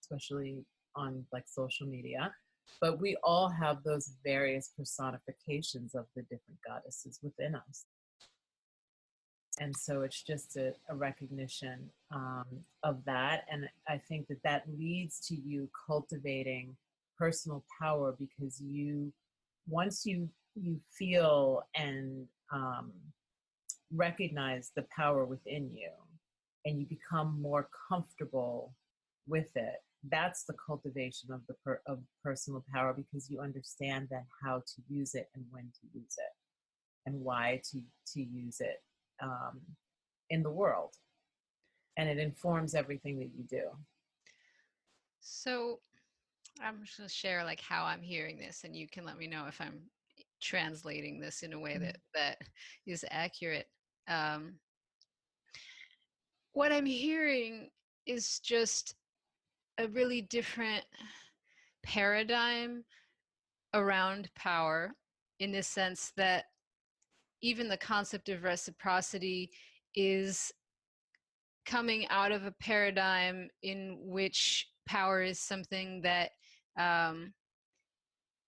especially on like social media, but we all have those various personifications of the different goddesses within us. And so it's just a recognition of that. And I think that leads to you cultivating personal power, because once you feel and recognize the power within you, and you become more comfortable with it, that's the cultivation of of personal power, because you understand then how to use it and when to use it and why to use it in the world. And it informs everything that you do. So I'm just going to share like how I'm hearing this, and you can let me know if I'm translating this in a way that is accurate. What I'm hearing is just a really different paradigm around power, in the sense that even the concept of reciprocity is coming out of a paradigm in which power is something that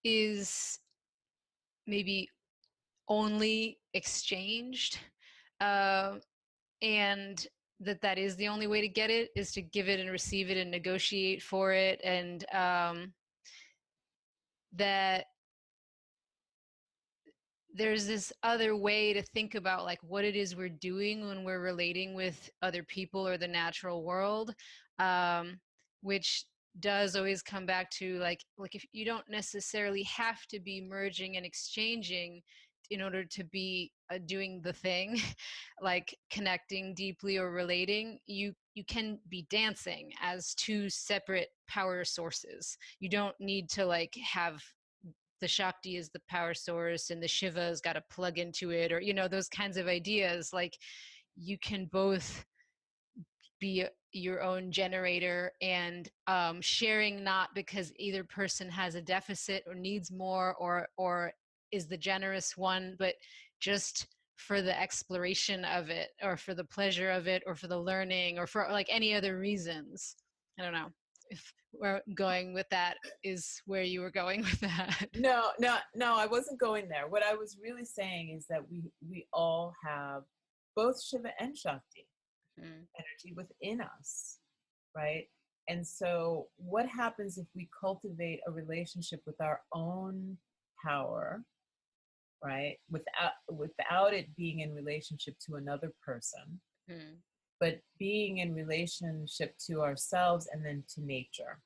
is maybe only exchanged, and that is the only way to get it, is to give it and receive it and negotiate for it, and that there's this other way to think about like what it is we're doing when we're relating with other people or the natural world, which does always come back to like if you don't necessarily have to be merging and exchanging in order to be doing the thing, like connecting deeply or relating, you can be dancing as two separate power sources. You don't need to like have the Shakti is the power source and the Shiva's got to plug into it, or, you know, those kinds of ideas. Like you can both be your own generator and sharing, not because either person has a deficit or needs more or is the generous one, but just for the exploration of it, or for the pleasure of it, or for the learning, or for like any other reasons. I don't know if where going with that is where you were going with that. No, I wasn't going there. What I was really saying is that we all have both Shiva and Shakti energy within us, right? And so what happens if we cultivate a relationship with our own power, right? Without it being in relationship to another person, but being in relationship to ourselves and then to nature,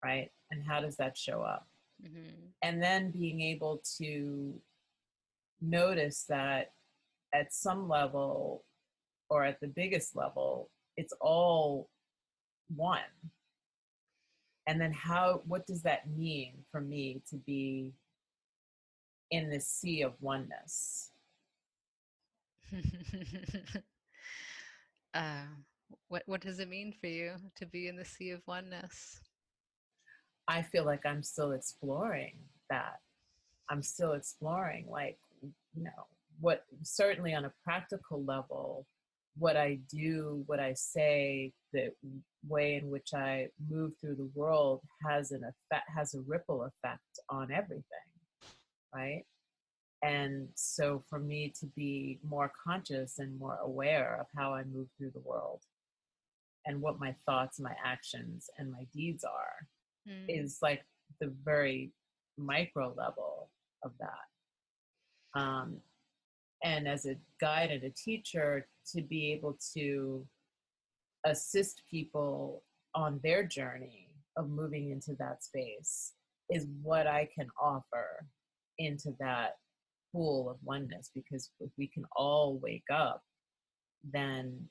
right? And how does that show up? And then being able to notice that at some level, or at the biggest level, it's all one. And then what does that mean for me to be in this sea of oneness? What does it mean for you to be in the sea of oneness? I feel like I'm still exploring that. I'm still exploring, like, you know, what certainly on a practical level, what I do, what I say, the way in which I move through the world has an effect, has a ripple effect on everything, right? And so for me to be more conscious and more aware of how I move through the world and what my thoughts, my actions, and my deeds are is like the very micro level of that. And as a guide and a teacher, to be able to assist people on their journey of moving into that space is what I can offer into that pool of oneness. Because if we can all wake up, then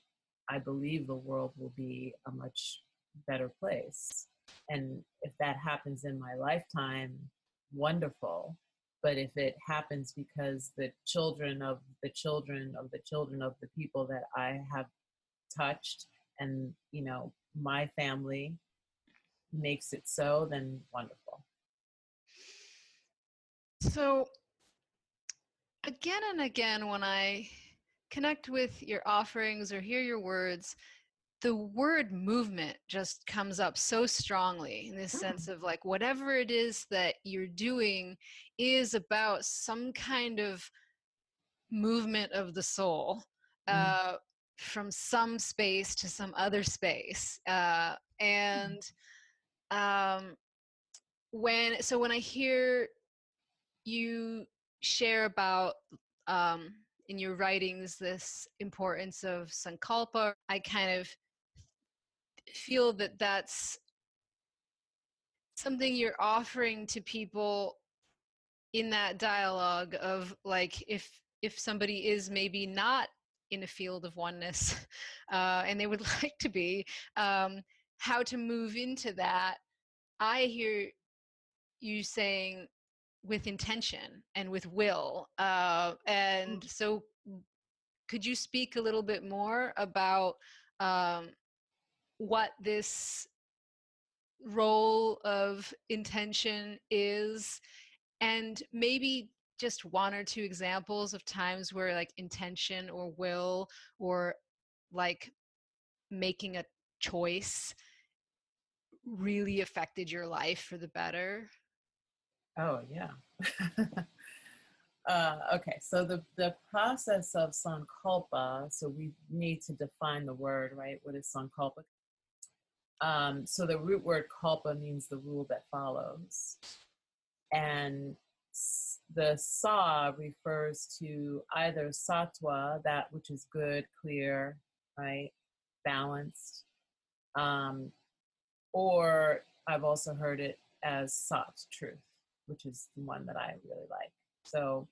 I believe the world will be a much better place. And if that happens in my lifetime, wonderful. But if it happens because the children of the children of the children of the people that I have touched, and, you know, my family makes it so, then wonderful. So again and again, when I connect with your offerings or hear your words, the word movement just comes up so strongly, in this sense of like whatever it is that you're doing is about some kind of movement of the soul, from some space to some other space. And when I hear you share about in your writings this importance of sankalpa, I kind of feel that that's something you're offering to people in that dialogue of like, if somebody is maybe not in a field of oneness and they would like to be, how to move into that. I hear you saying with intention and with will, and so could you speak a little bit more about what this role of intention is, and maybe just one or two examples of times where like intention or will or like making a choice really affected your life for the better? Oh, yeah. Okay, so the process of sankalpa, so we need to define the word, right? What is sankalpa? So the root word kalpa means the rule that follows. And the sa refers to either sattva, that which is good, clear, right, balanced, or I've also heard it as sat, truth, which is the one that I really like. So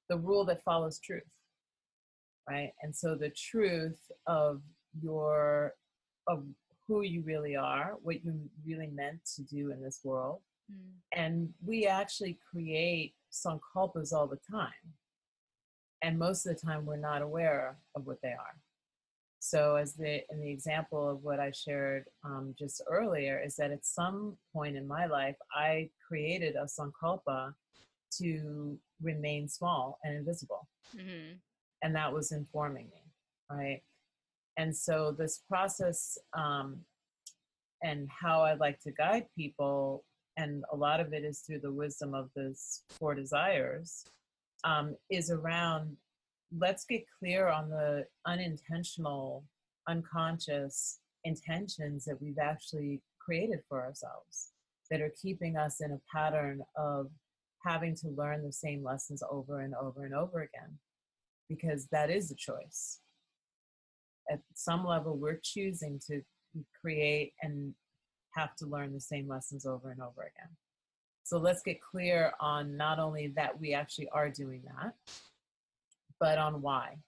the rule that follows truth, right? And so the truth of who you really are, what you really meant to do in this world. And we actually create sankalpas all the time. And most of the time we're not aware of what they are. So in the example of what I shared just earlier, is that at some point in my life, I created a sankalpa to remain small and invisible. Mm-hmm. And that was informing me, right? And so this process and how I like to guide people, and a lot of it is through the wisdom of the 4 desires, is around, let's get clear on the unintentional, unconscious intentions that we've actually created for ourselves that are keeping us in a pattern of having to learn the same lessons over and over and over again, because that is a choice. At some level, we're choosing to create and have to learn the same lessons over and over again. So let's get clear on not only that we actually are doing that, but on why,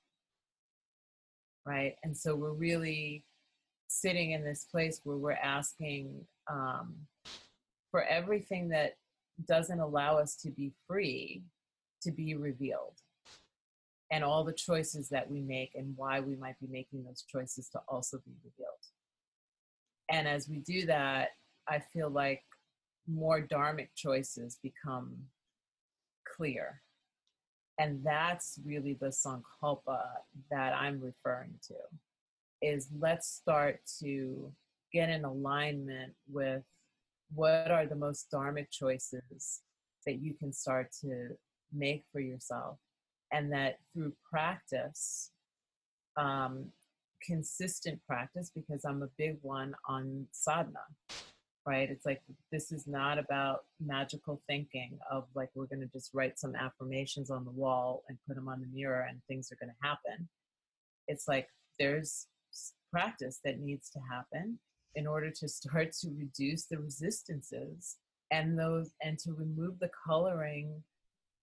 right? And so we're really sitting in this place where we're asking for everything that doesn't allow us to be free to be revealed, and all the choices that we make and why we might be making those choices to also be revealed. And as we do that, I feel like more dharmic choices become clear. And that's really the sankalpa that I'm referring to, is let's start to get in alignment with what are the most dharmic choices that you can start to make for yourself. And that through practice, consistent practice, because I'm a big one on sadhana, right? It's like, this is not about magical thinking of like, we're going to just write some affirmations on the wall and put them on the mirror and things are going to happen. It's like, there's practice that needs to happen in order to start to reduce the resistances and to remove the coloring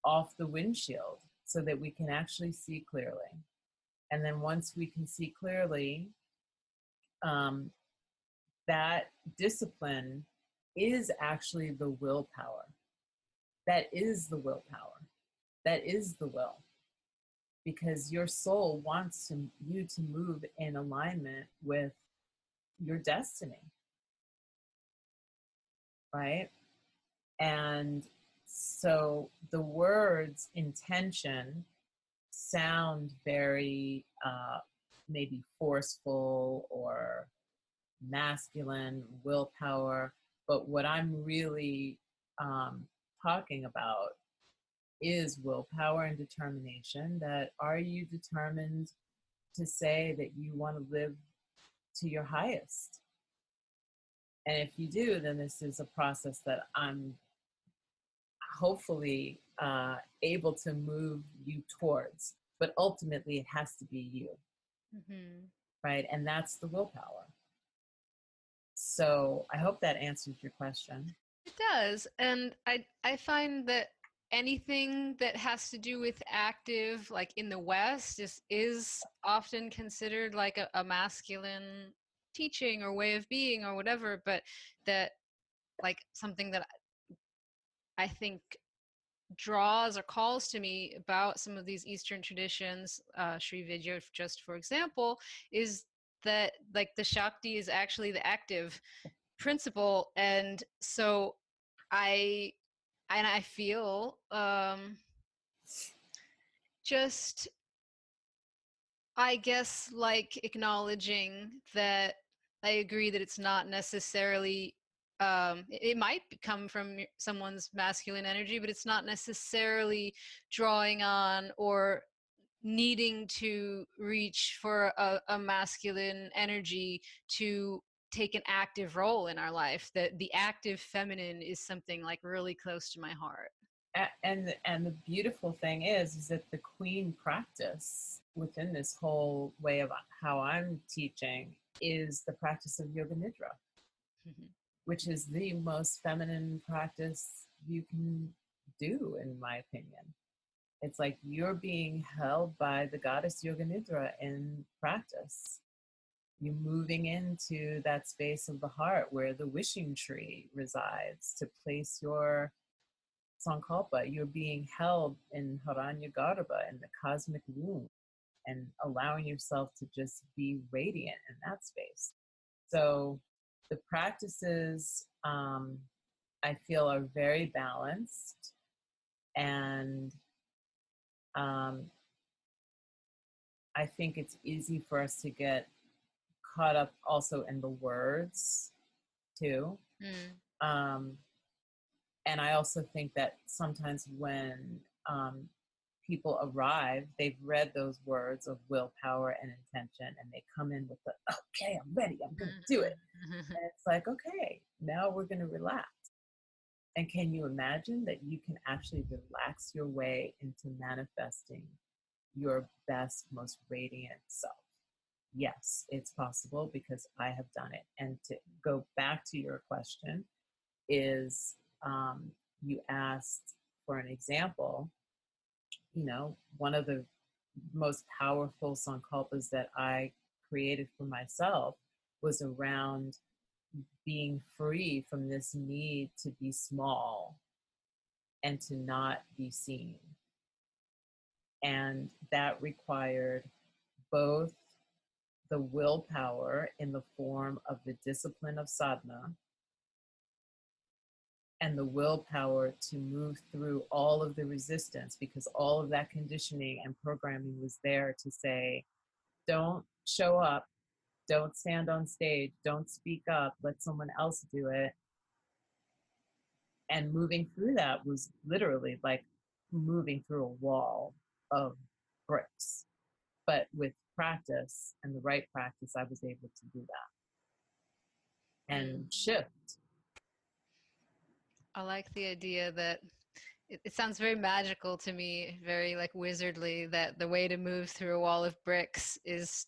off the windshield so that we can actually see clearly. And then once we can see clearly, that discipline is actually the willpower. That is the willpower. That is the will. Because your soul wants you to move in alignment with your destiny, right? And so the words intention sound very maybe forceful or masculine, willpower, but what I'm really talking about is willpower and determination. That are you determined to say that you want to live to your highest? And if you do, then this is a process that I'm hopefully able to move you towards, but ultimately it has to be you, right? And that's the willpower. So I hope that answers your question. It does. And I find that anything that has to do with active, like in the West, is often considered like a masculine teaching or way of being or whatever, but that like something that I think draws or calls to me about some of these Eastern traditions, Sri Vidya, just for example, is that like the Shakti is actually the active principle. And so I feel just I guess like acknowledging that I agree that it's not necessarily, it might come from someone's masculine energy, but it's not necessarily drawing on or needing to reach for a masculine energy to take an active role in our life. That the active feminine is something like really close to my heart. And the beautiful thing is that the queen practice within this whole way of how I'm teaching is the practice of Yoga Nidra, which is the most feminine practice you can do, in my opinion. It's like you're being held by the goddess Yoga Nidra in practice. You're moving into that space of the heart where the wishing tree resides to place your sankalpa. You're being held in Hiranyagarbha, in the cosmic womb, and allowing yourself to just be radiant in that space. So the practices, I feel, are very balanced, and I think it's easy for us to get caught up also in the words too. And I also think that sometimes when people arrive, they've read those words of willpower and intention, and they come in with the, okay, I'm ready, I'm going to do it. And it's like, okay, now we're going to relax. And can you imagine that you can actually relax your way into manifesting your best, most radiant self? Yes, it's possible because I have done it. And to go back to your question is, you asked for an example. You know, one of the most powerful sankalpas that I created for myself was around being free from this need to be small and to not be seen. And that required both the willpower in the form of the discipline of sadhana and the willpower to move through all of the resistance, because all of that conditioning and programming was there to say, don't show up, don't stand on stage, don't speak up, let someone else do it. And moving through that was literally like moving through a wall of bricks. But with practice and the right practice, I was able to do that and shift. I like the idea that it sounds very magical to me, very like wizardly, that the way to move through a wall of bricks is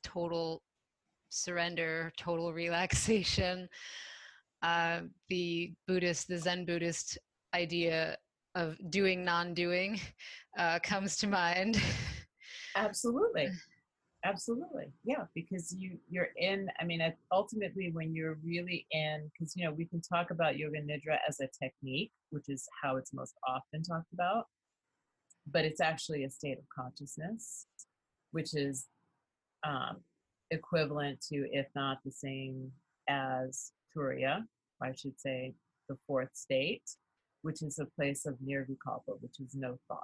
total surrender, total relaxation. The Zen Buddhist idea of doing non-doing comes to mind. Absolutely. Absolutely. Yeah, because you're in, I mean, ultimately when you're really in, because, you know, we can talk about Yoga Nidra as a technique, which is how it's most often talked about, but it's actually a state of consciousness, which is equivalent to, if not the same as Turiya, I should say the fourth state, which is a place of nirvikalpa, which is no thought.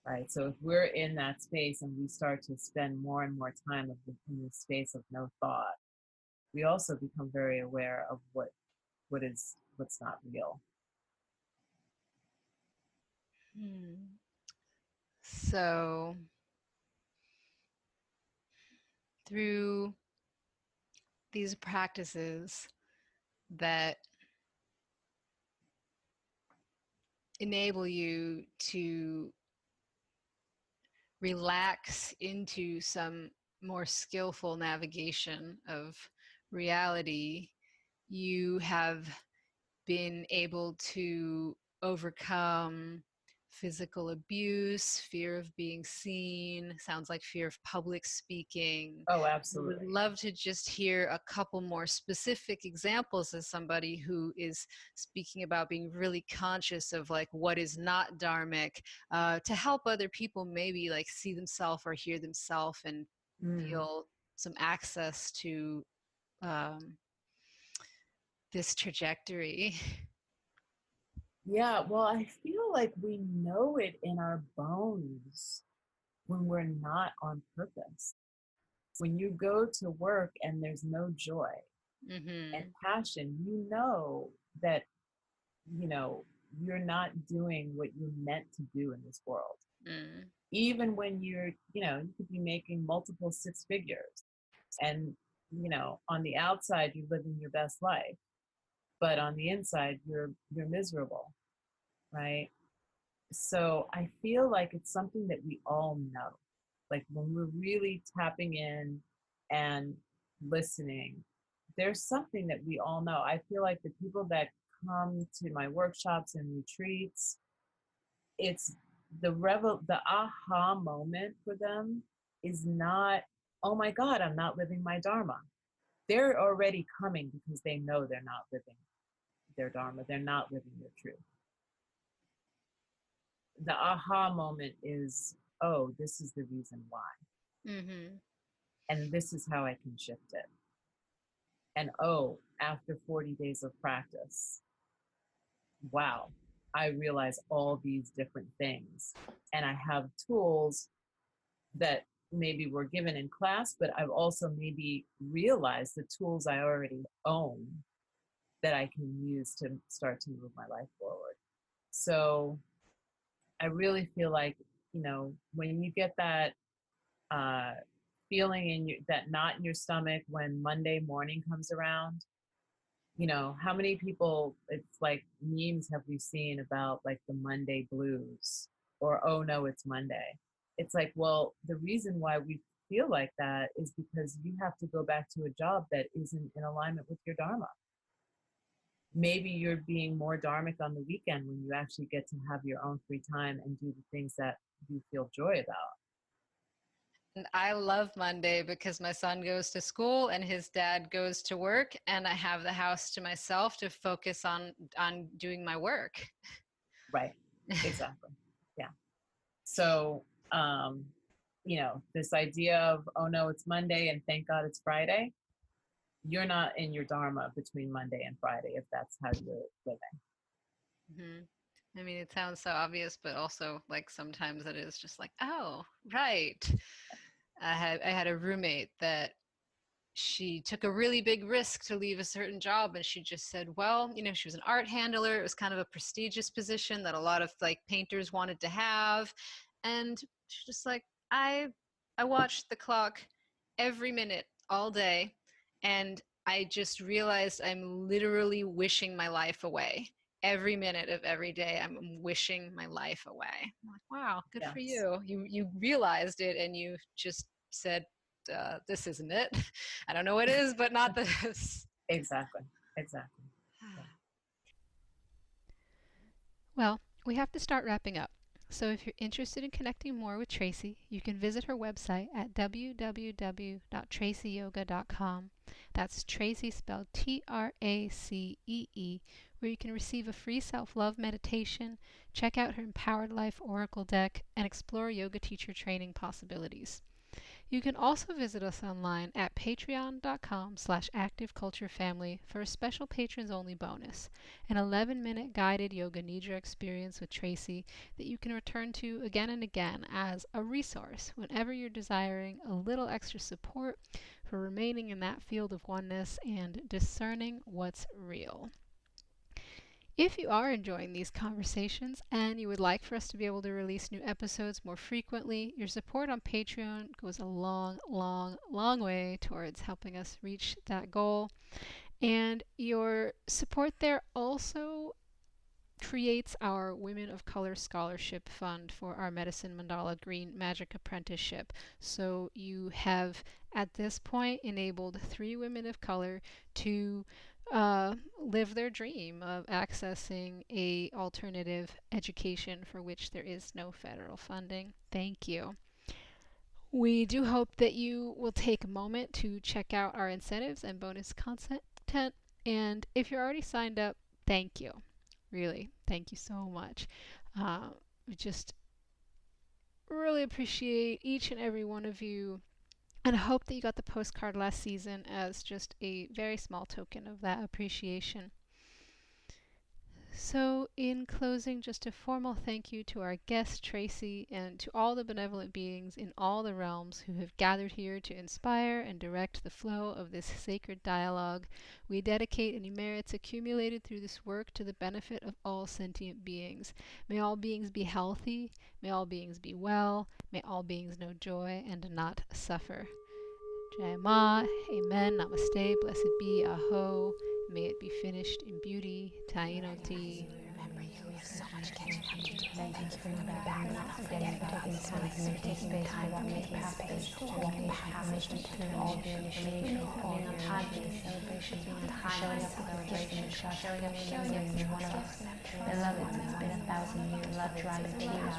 Right. So if we're in that space and we start to spend more and more time in the space of no thought, we also become very aware of what's not real. So through these practices that enable you to relax into some more skillful navigation of reality, you have been able to overcome physical abuse, fear of being seen, sounds like fear of public speaking. Oh, absolutely. Would love to just hear a couple more specific examples as somebody who is speaking about being really conscious of like what is not dharmic, to help other people maybe like see themselves or hear themselves and feel some access to this trajectory. Yeah, well, I feel like we know it in our bones. when we're not on purpose. When you go to work and there's no joy and passion, you know that, you're not doing what you're meant to do in this world. Even when you could be making multiple six figures and, on the outside, you're living your best life, but on the inside, you're miserable, right? So I feel like it's something that we all know. Like when we're really tapping in and listening, there's something that we all know. I feel like the people that come to my workshops and retreats, it's the aha moment for them is not, oh my God, I'm not living my Dharma. They're already coming because they know they're not living their Dharma. They're not living their truth. The aha moment is, oh, this is the reason why. And this is how I can shift it. And oh, after 40 days of practice, wow, I realize all these different things. And I have tools that maybe were given in class, but I've also maybe realized the tools I already own that I can use to start to move my life forward. So I really feel like, when you get that feeling in that knot in your stomach when Monday morning comes around, how many people, it's like memes have we seen about like the Monday blues or, oh no, it's Monday. It's like, well, the reason why we feel like that is because you have to go back to a job that isn't in alignment with your Dharma. Maybe you're being more dharmic on the weekend when you actually get to have your own free time and do the things that you feel joy about. And I love Monday because my son goes to school and his dad goes to work, and I have the house to myself to focus on doing my work. Right. Exactly. Yeah. So, this idea of, oh no, it's Monday and thank God it's Friday. You're not in your Dharma between Monday and Friday if that's how you're living. I mean, it sounds so obvious, but also like sometimes it is just like, oh, right. I had a roommate that she took a really big risk to leave a certain job, and she just said, well, she was an art handler. It was kind of a prestigious position that a lot of like painters wanted to have. And she's just like, I watched the clock every minute all day, and I just realized I'm literally wishing my life away. Every minute of every day, I'm wishing my life away. I'm like, wow, good for you. You realized it, and you just said, this isn't it. I don't know what is, but not this. Exactly. Yeah. Well, we have to start wrapping up. So if you're interested in connecting more with Tracee, you can visit her website at www.traceyyoga.com. That's Tracee spelled Tracee, where you can receive a free self-love meditation, check out her Empowered Life Oracle deck, and explore yoga teacher training possibilities. You can also visit us online at patreon.com/activeculturefamily for a special patrons-only bonus, an 11-minute guided Yoga Nidra experience with Tracee that you can return to again and again as a resource whenever you're desiring a little extra support for remaining in that field of oneness and discerning what's real. If you are enjoying these conversations and you would like for us to be able to release new episodes more frequently, your support on Patreon goes a long, long, long way towards helping us reach that goal. And your support there also creates our Women of Color Scholarship Fund for our Medicine Mandala Green Magic Apprenticeship. So you have, at this point, enabled 3 women of color to live their dream of accessing a alternative education for which there is no federal funding. Thank you. We do hope that you will take a moment to check out our incentives and bonus content. And if you're already signed up, thank you. Really, thank you so much. We just really appreciate each and every one of you, and I hope that you got the postcard last season as just a very small token of that appreciation. So, in closing, just a formal thank you to our guest, Tracy, and to all the benevolent beings in all the realms who have gathered here to inspire and direct the flow of this sacred dialogue. We dedicate any merits accumulated through this work to the benefit of all sentient beings. May all beings be healthy, may all beings be well, may all beings know joy and not suffer. Jai Ma, Amen, Namaste, Blessed be, Aho. May it be finished in beauty. Tainoti. Remember, you have so much catching up to do. Thank you for bringing that back. Not forgetting about taking time to make space to walking past through all the initiation, all your celebrations, showing up with our vibration, showing up in one of us. Beloved, it's been 1,000 years. Love driving tears,